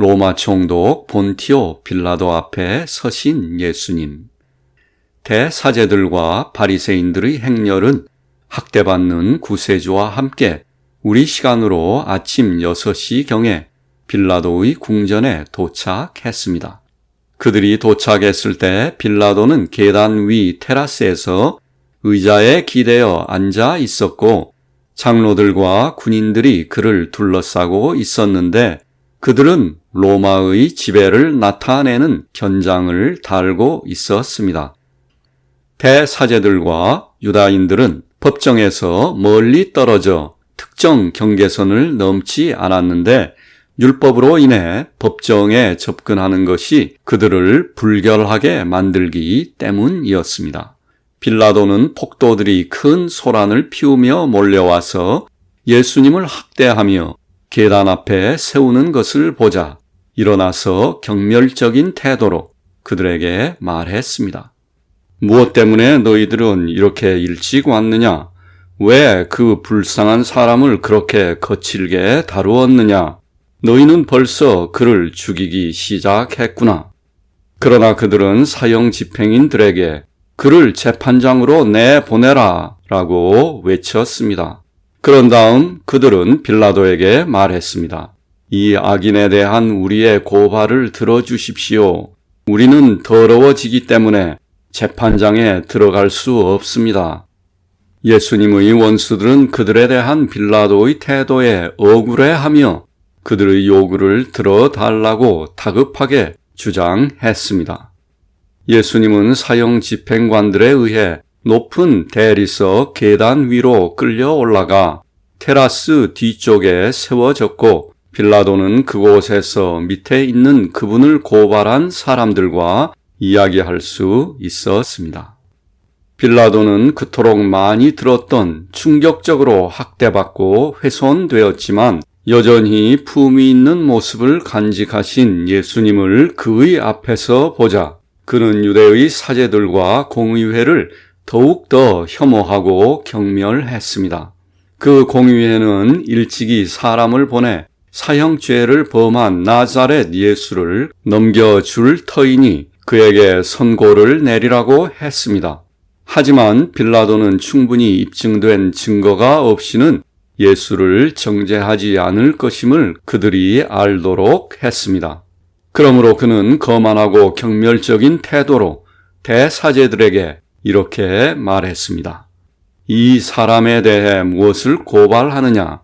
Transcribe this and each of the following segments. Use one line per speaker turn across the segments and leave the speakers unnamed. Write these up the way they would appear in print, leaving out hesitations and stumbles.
로마 총독 본티오 빌라도 앞에 서신 예수님. 대사제들과 바리새인들의 행렬은 학대받는 구세주와 함께 우리 시간으로 아침 6시경에 빌라도의 궁전에 도착했습니다. 그들이 도착했을 때 빌라도는 계단 위 테라스에서 의자에 기대어 앉아 있었고 장로들과 군인들이 그를 둘러싸고 있었는데 그들은 로마의 지배를 나타내는 견장을 달고 있었습니다. 대사제들과 유다인들은 법정에서 멀리 떨어져 특정 경계선을 넘지 않았는데 율법으로 인해 법정에 접근하는 것이 그들을 불결하게 만들기 때문이었습니다. 빌라도는 폭도들이 큰 소란을 피우며 몰려와서 예수님을 학대하며 계단 앞에 세우는 것을 보자 일어나서 경멸적인 태도로 그들에게 말했습니다. 무엇 때문에 너희들은 이렇게 일찍 왔느냐? 왜 그 불쌍한 사람을 그렇게 거칠게 다루었느냐? 너희는 벌써 그를 죽이기 시작했구나. 그러나 그들은 사형 집행인들에게 그를 재판장으로 내보내라 라고 외쳤습니다. 그런 다음 그들은 빌라도에게 말했습니다. 이 악인에 대한 우리의 고발을 들어주십시오. 우리는 더러워지기 때문에 재판장에 들어갈 수 없습니다. 예수님의 원수들은 그들에 대한 빌라도의 태도에 억울해하며 그들의 요구를 들어달라고 다급하게 주장했습니다. 예수님은 사형 집행관들에 의해 높은 대리석 계단 위로 끌려 올라가 테라스 뒤쪽에 세워졌고 빌라도는 그곳에서 밑에 있는 그분을 고발한 사람들과 이야기할 수 있었습니다. 빌라도는 그토록 많이 들었던 충격적으로 학대받고 훼손되었지만 여전히 품위 있는 모습을 간직하신 예수님을 그의 앞에서 보자 그는 유대의 사제들과 공의회를 더욱더 혐오하고 경멸했습니다. 그 공의회는 일찍이 사람을 보내 사형죄를 범한 나자렛 예수를 넘겨줄 터이니 그에게 선고를 내리라고 했습니다. 하지만 빌라도는 충분히 입증된 증거가 없이는 예수를 정죄하지 않을 것임을 그들이 알도록 했습니다. 그러므로 그는 거만하고 경멸적인 태도로 대사제들에게 이렇게 말했습니다. 이 사람에 대해 무엇을 고발하느냐?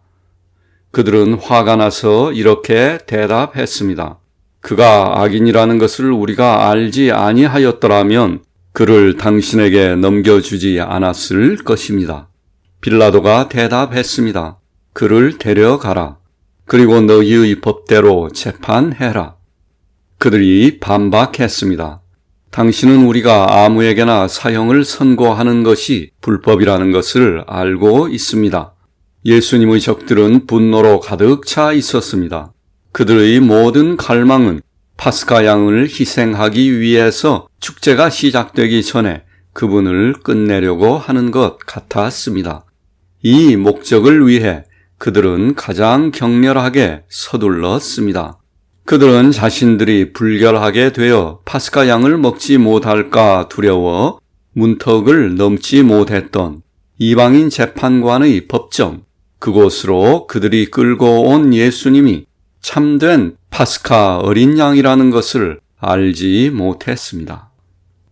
그들은 화가 나서 이렇게 대답했습니다. 그가 악인이라는 것을 우리가 알지 아니하였더라면 그를 당신에게 넘겨주지 않았을 것입니다. 빌라도가 대답했습니다. 그를 데려가라. 그리고 너희의 법대로 재판해라. 그들이 반박했습니다. 당신은 우리가 아무에게나 사형을 선고하는 것이 불법이라는 것을 알고 있습니다. 예수님의 적들은 분노로 가득 차 있었습니다. 그들의 모든 갈망은 파스카 양을 희생하기 위해서 축제가 시작되기 전에 그분을 끝내려고 하는 것 같았습니다. 이 목적을 위해 그들은 가장 격렬하게 서둘렀습니다. 그들은 자신들이 불결하게 되어 파스카 양을 먹지 못할까 두려워 문턱을 넘지 못했던 이방인 재판관의 법정, 그곳으로 그들이 끌고 온 예수님이 참된 파스카 어린 양이라는 것을 알지 못했습니다.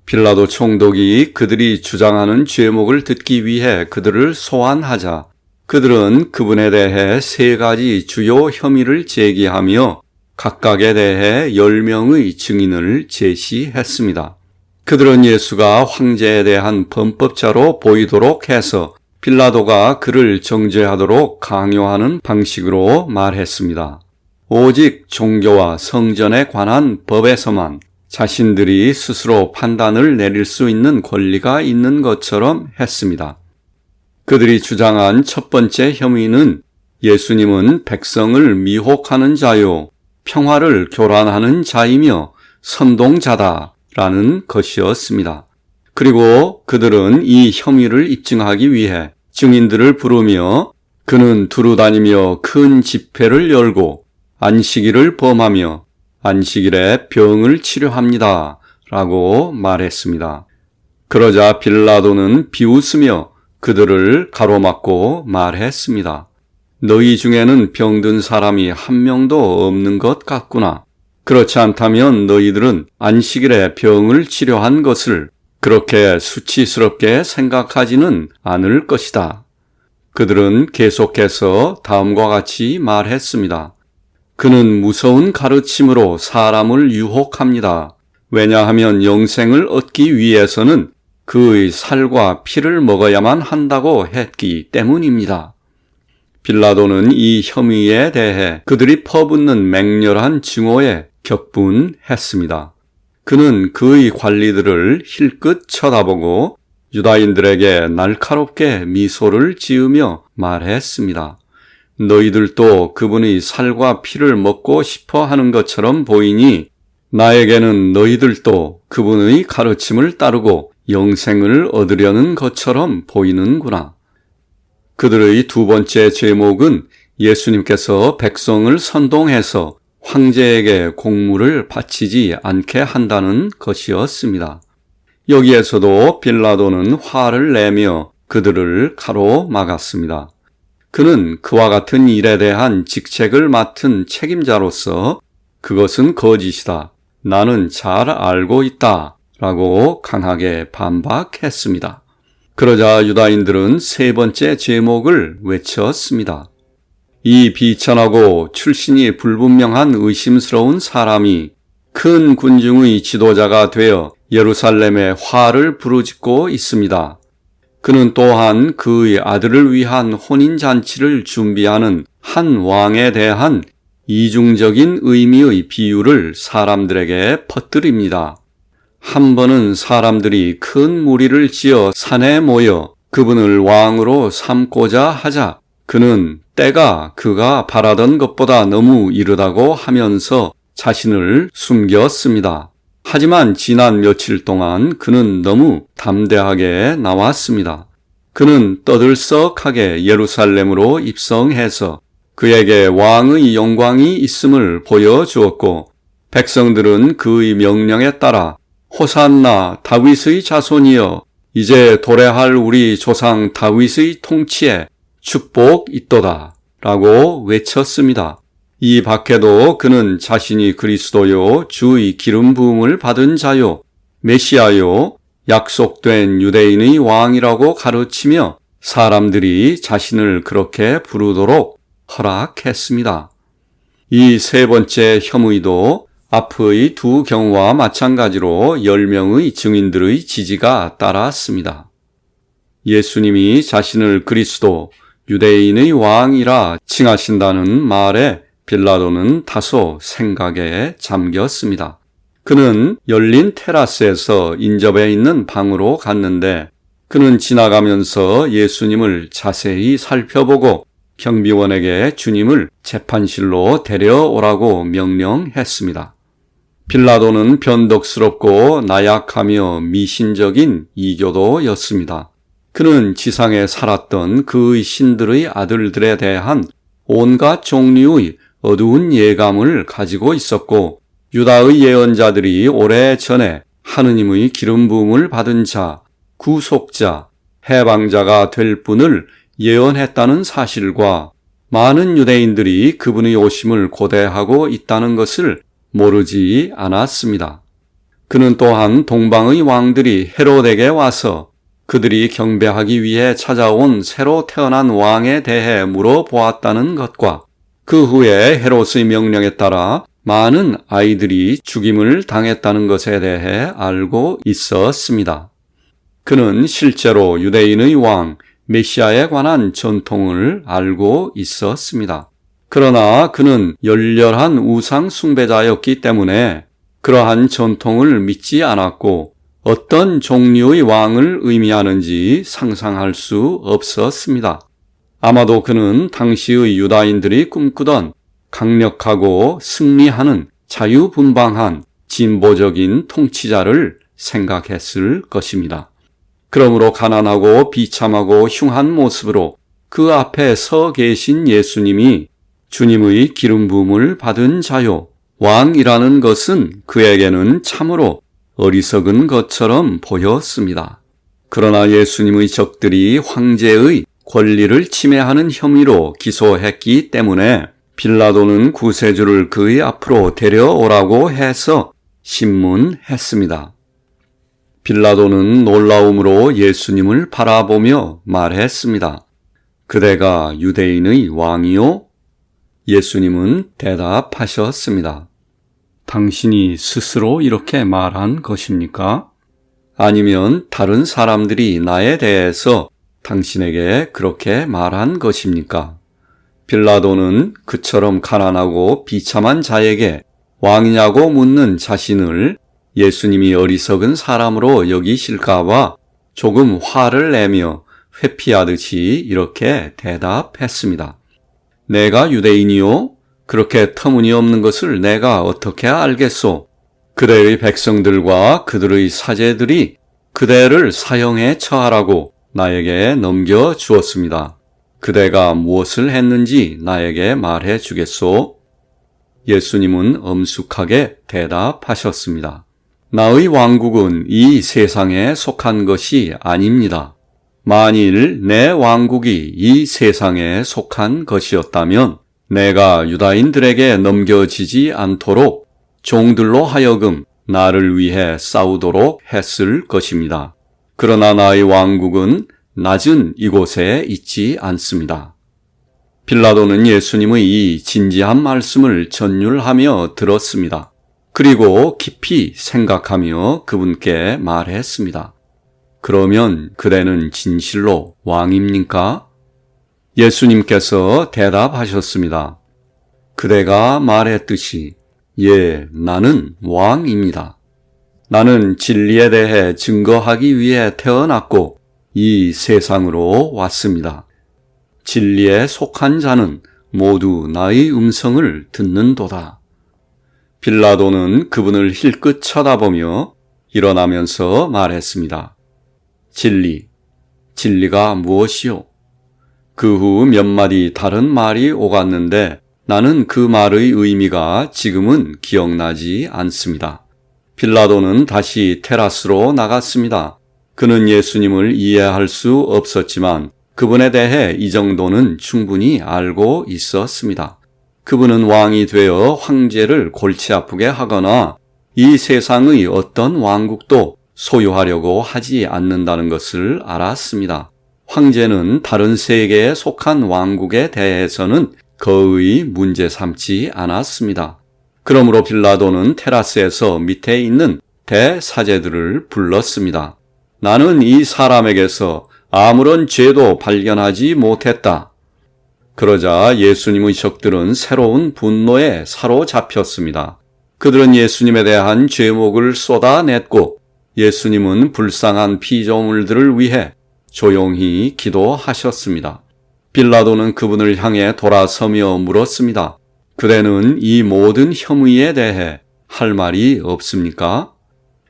빌라도 총독이 그들이 주장하는 죄목을 듣기 위해 그들을 소환하자 그들은 그분에 대해 3가지 주요 혐의를 제기하며 각각에 대해 10명의 증인을 제시했습니다. 그들은 예수가 황제에 대한 범법자로 보이도록 해서 빌라도가 그를 정죄하도록 강요하는 방식으로 말했습니다. 오직 종교와 성전에 관한 법에서만 자신들이 스스로 판단을 내릴 수 있는 권리가 있는 것처럼 했습니다. 그들이 주장한 첫 번째 혐의는 예수님은 백성을 미혹하는 자요, 평화를 교란하는 자이며 선동자다라는 것이었습니다. 그리고 그들은 이 혐의를 입증하기 위해 증인들을 부르며 그는 두루 다니며 큰 집회를 열고 안식일을 범하며 안식일에 병을 치료합니다. 라고 말했습니다. 그러자 빌라도는 비웃으며 그들을 가로막고 말했습니다. 너희 중에는 병든 사람이 한 명도 없는 것 같구나. 그렇지 않다면 너희들은 안식일에 병을 치료한 것을 그렇게 수치스럽게 생각하지는 않을 것이다. 그들은 계속해서 다음과 같이 말했습니다. 그는 무서운 가르침으로 사람을 유혹합니다. 왜냐하면 영생을 얻기 위해서는 그의 살과 피를 먹어야만 한다고 했기 때문입니다. 빌라도는 이 혐의에 대해 그들이 퍼붓는 맹렬한 증오에 격분했습니다. 그는 그의 관리들을 힐끗 쳐다보고 유다인들에게 날카롭게 미소를 지으며 말했습니다. 너희들도 그분의 살과 피를 먹고 싶어 하는 것처럼 보이니 나에게는 너희들도 그분의 가르침을 따르고 영생을 얻으려는 것처럼 보이는구나. 그들의 두 번째 제목은 예수님께서 백성을 선동해서 황제에게 공물을 바치지 않게 한다는 것이었습니다. 여기에서도 빌라도는 화를 내며 그들을 가로막았습니다. 그는 그와 같은 일에 대한 직책을 맡은 책임자로서 그것은 거짓이다. 나는 잘 알고 있다. 라고 강하게 반박했습니다. 그러자 유다인들은 세 번째 제목을 외쳤습니다. 이 비천하고 출신이 불분명한 의심스러운 사람이 큰 군중의 지도자가 되어 예루살렘에 화를 부르짖고 있습니다. 그는 또한 그의 아들을 위한 혼인잔치를 준비하는 한 왕에 대한 이중적인 의미의 비유를 사람들에게 퍼뜨립니다. 한 번은 사람들이 큰 무리를 지어 산에 모여 그분을 왕으로 삼고자 하자 그는 때가 그가 바라던 것보다 너무 이르다고 하면서 자신을 숨겼습니다. 하지만 지난 며칠 동안 그는 너무 담대하게 나왔습니다. 그는 떠들썩하게 예루살렘으로 입성해서 그에게 왕의 영광이 있음을 보여주었고 백성들은 그의 명령에 따라 호산나 다윗의 자손이여 이제 도래할 우리 조상 다윗의 통치에 축복 있도다 라고 외쳤습니다. 이 밖에도 그는 자신이 그리스도요 주의 기름 부음을 받은 자요 메시아요 약속된 유대인의 왕이라고 가르치며 사람들이 자신을 그렇게 부르도록 허락했습니다. 이 세 번째 혐의도 앞의 두 경우와 마찬가지로 10명의 증인들의 지지가 따랐습니다. 예수님이 자신을 그리스도 유대인의 왕이라 칭하신다는 말에 빌라도는 다소 생각에 잠겼습니다. 그는 열린 테라스에서 인접해 있는 방으로 갔는데 그는 지나가면서 예수님을 자세히 살펴보고 경비원에게 주님을 재판실로 데려오라고 명령했습니다. 빌라도는 변덕스럽고 나약하며 미신적인 이교도였습니다. 그는 지상에 살았던 그의 신들의 아들들에 대한 온갖 종류의 어두운 예감을 가지고 있었고 유다의 예언자들이 오래전에 하느님의 기름 부음을 받은 자, 구속자, 해방자가 될 분을 예언했다는 사실과 많은 유대인들이 그분의 오심을 고대하고 있다는 것을 모르지 않았습니다. 그는 또한 동방의 왕들이 헤롯에게 와서 그들이 경배하기 위해 찾아온 새로 태어난 왕에 대해 물어보았다는 것과 그 후에 헤롯의 명령에 따라 많은 아이들이 죽임을 당했다는 것에 대해 알고 있었습니다. 그는 실제로 유대인의 왕 메시아에 관한 전통을 알고 있었습니다. 그러나 그는 열렬한 우상 숭배자였기 때문에 그러한 전통을 믿지 않았고 어떤 종류의 왕을 의미하는지 상상할 수 없었습니다. 아마도 그는 당시의 유다인들이 꿈꾸던 강력하고 승리하는 자유분방한 진보적인 통치자를 생각했을 것입니다. 그러므로 가난하고 비참하고 흉한 모습으로 그 앞에 서 계신 예수님이 주님의 기름 부음을 받은 자요, 왕이라는 것은 그에게는 참으로 어리석은 것처럼 보였습니다. 그러나 예수님의 적들이 황제의 권리를 침해하는 혐의로 기소했기 때문에 빌라도는 구세주를 그의 앞으로 데려오라고 해서 신문했습니다. 빌라도는 놀라움으로 예수님을 바라보며 말했습니다. 그대가 유대인의 왕이요? 예수님은 대답하셨습니다. 당신이 스스로 이렇게 말한 것입니까? 아니면 다른 사람들이 나에 대해서 당신에게 그렇게 말한 것입니까? 빌라도는 그처럼 가난하고 비참한 자에게 왕이냐고 묻는 자신을 예수님이 어리석은 사람으로 여기실까봐 조금 화를 내며 회피하듯이 이렇게 대답했습니다. 내가 유대인이요? 그렇게 터무니없는 것을 내가 어떻게 알겠소? 그대의 백성들과 그들의 사제들이 그대를 사형에 처하라고 나에게 넘겨주었습니다. 그대가 무엇을 했는지 나에게 말해 주겠소? 예수님은 엄숙하게 대답하셨습니다. 나의 왕국은 이 세상에 속한 것이 아닙니다. 만일 내 왕국이 이 세상에 속한 것이었다면 내가 유다인들에게 넘겨지지 않도록 종들로 하여금 나를 위해 싸우도록 했을 것입니다. 그러나 나의 왕국은 낮은 이곳에 있지 않습니다. 빌라도는 예수님의 이 진지한 말씀을 전율하며 들었습니다. 그리고 깊이 생각하며 그분께 말했습니다. 그러면 그대는 진실로 왕입니까? 예수님께서 대답하셨습니다. 그대가 말했듯이 예, 나는 왕입니다. 나는 진리에 대해 증거하기 위해 태어났고 이 세상으로 왔습니다. 진리에 속한 자는 모두 나의 음성을 듣는도다. 빌라도는 그분을 힐끗 쳐다보며 일어나면서 말했습니다. 진리가 무엇이요? 그 후 몇 마디 다른 말이 오갔는데 나는 그 말의 의미가 지금은 기억나지 않습니다. 빌라도는 다시 테라스로 나갔습니다. 그는 예수님을 이해할 수 없었지만 그분에 대해 이 정도는 충분히 알고 있었습니다. 그분은 왕이 되어 황제를 골치 아프게 하거나 이 세상의 어떤 왕국도 소유하려고 하지 않는다는 것을 알았습니다. 황제는 다른 세계에 속한 왕국에 대해서는 거의 문제 삼지 않았습니다. 그러므로 빌라도는 테라스에서 밑에 있는 대사제들을 불렀습니다. 나는 이 사람에게서 아무런 죄도 발견하지 못했다. 그러자 예수님의 적들은 새로운 분노에 사로잡혔습니다. 그들은 예수님에 대한 죄목을 쏟아냈고 예수님은 불쌍한 피조물들을 위해 조용히 기도하셨습니다. 빌라도는 그분을 향해 돌아서며 물었습니다. 그대는 이 모든 혐의에 대해 할 말이 없습니까?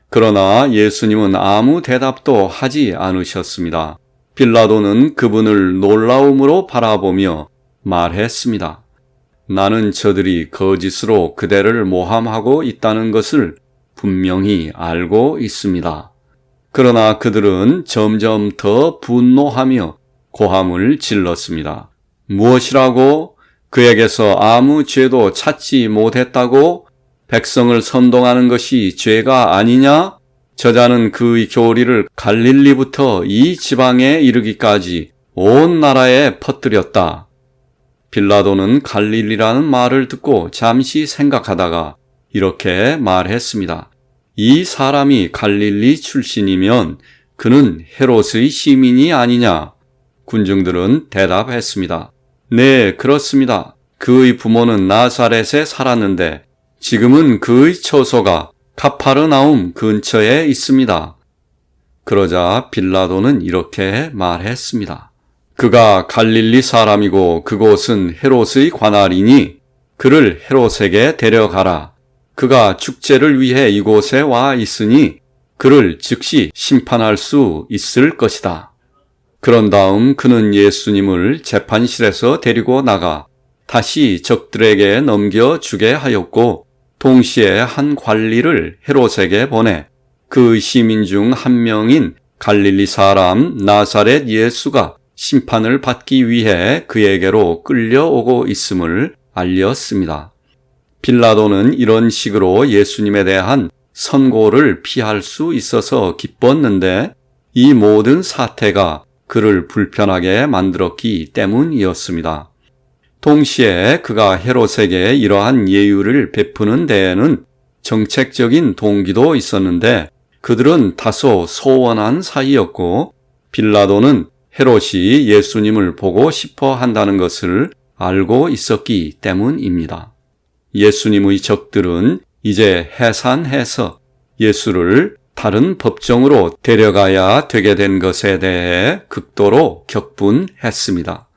그러나 예수님은 아무 대답도 하지 않으셨습니다. 빌라도는 그분을 놀라움으로 바라보며 말했습니다. 나는 저들이 거짓으로 그대를 모함하고 있다는 것을 분명히 알고 있습니다. 그러나 그들은 점점 더 분노하며 고함을 질렀습니다. 무엇이라고? 그에게서 아무 죄도 찾지 못했다고? 백성을 선동하는 것이 죄가 아니냐? 저자는 그의 교리를 갈릴리부터 이 지방에 이르기까지 온 나라에 퍼뜨렸다. 빌라도는 갈릴리라는 말을 듣고 잠시 생각하다가 이렇게 말했습니다. 이 사람이 갈릴리 출신이면 그는 헤롯의 시민이 아니냐? 군중들은 대답했습니다. 네, 그렇습니다. 그의 부모는 나사렛에 살았는데 지금은 그의 처소가 카파르나움 근처에 있습니다. 그러자 빌라도는 이렇게 말했습니다. 그가 갈릴리 사람이고 그곳은 헤롯의 관할이니 그를 헤롯에게 데려가라. 그가 축제를 위해 이곳에 와 있으니 그를 즉시 심판할 수 있을 것이다. 그런 다음 그는 예수님을 재판실에서 데리고 나가 다시 적들에게 넘겨주게 하였고 동시에 한 관리를 헤롯에게 보내 그 시민 중 한 명인 갈릴리 사람 나사렛 예수가 심판을 받기 위해 그에게로 끌려오고 있음을 알렸습니다. 빌라도는 이런 식으로 예수님에 대한 선고를 피할 수 있어서 기뻤는데 이 모든 사태가 그를 불편하게 만들었기 때문이었습니다. 동시에 그가 헤롯에게 이러한 예유를 베푸는 데에는 정책적인 동기도 있었는데 그들은 다소 소원한 사이였고 빌라도는 헤롯이 예수님을 보고 싶어 한다는 것을 알고 있었기 때문입니다. 예수님의 적들은 이제 해산해서 예수를 다른 법정으로 데려가야 되게 된 것에 대해 극도로 격분했습니다.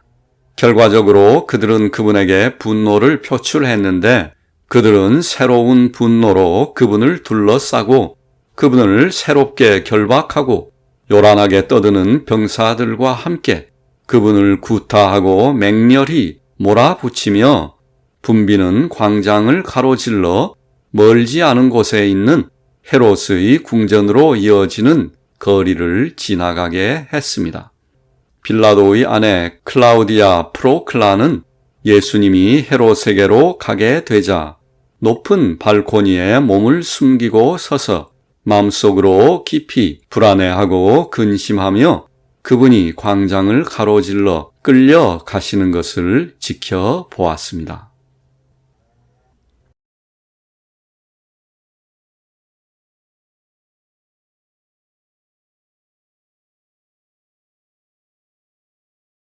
결과적으로 그들은 그분에게 분노를 표출했는데 그들은 새로운 분노로 그분을 둘러싸고 그분을 새롭게 결박하고 요란하게 떠드는 병사들과 함께 그분을 구타하고 맹렬히 몰아붙이며 붐비는 광장을 가로질러 멀지 않은 곳에 있는 헤롯의 궁전으로 이어지는 거리를 지나가게 했습니다. 빌라도의 아내 클라우디아 프로클라는 예수님이 헤롯에게로 가게 되자 높은 발코니에 몸을 숨기고 서서 마음속으로 깊이 불안해하고 근심하며 그분이 광장을 가로질러 끌려가시는 것을 지켜보았습니다.